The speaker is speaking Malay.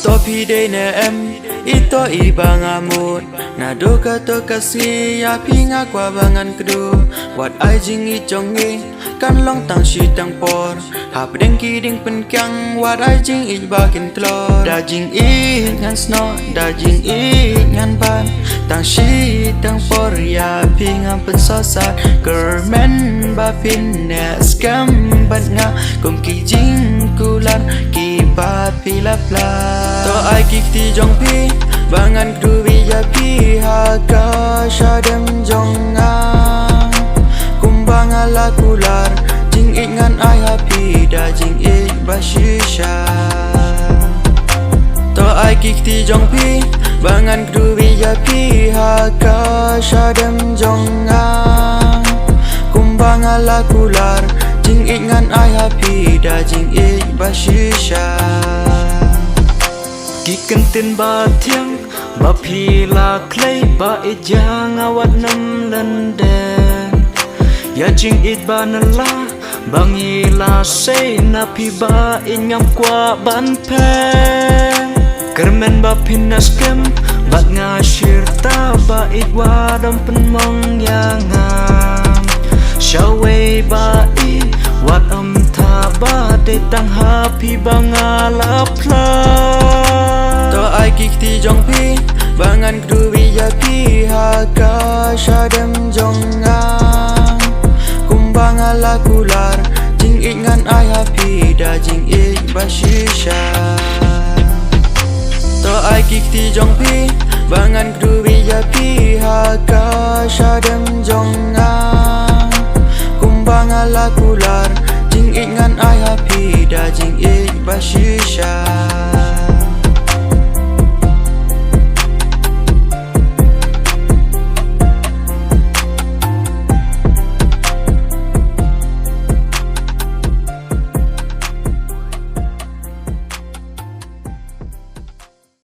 Topi de ne em ito ibang amut na doka to kasi ya pinga kwa bangan kedu wat ai jing I jongi kan long tang shi tang por hap deng ki ding pen kyang wat ai jing I bakin tlor da jing I ngan sno da jing I ngan ban tang shi tang por ya pinga pen sosa kermen ba pin ne scam bat nga kum ki jing kulan ki ba pila pla to ai ki ti jong pi bangan kruwi ya pi haka syadem jonga kumbang ala kular jing ingan ai happy da jing ik bashisha to ai kikti jong pi bangan kruwi ya pi haka syadem jonga kumbang ala kular jing ingan ai happy da jing ik bashisha Kikentin ba tiang ba pila clay ba ijang awat nam landen ya jing it ba nala bangila say na pi ba ingam kwa ban pen kermen ba pinas kem bat nga shirta ba igwa dam penmong yangam shaway ba I wat ta ba de tang happy bangala pla to ai kikti jong pi bangan kruwi ya pi haka syadem jonga kumbang ala kular jing ingan ai happy da jing ik bashisha to ai kikti jong pi bangan kruwi ya pi haka syadem jonga kumbang ala kular jing ingan ai happy da jing ik bashisha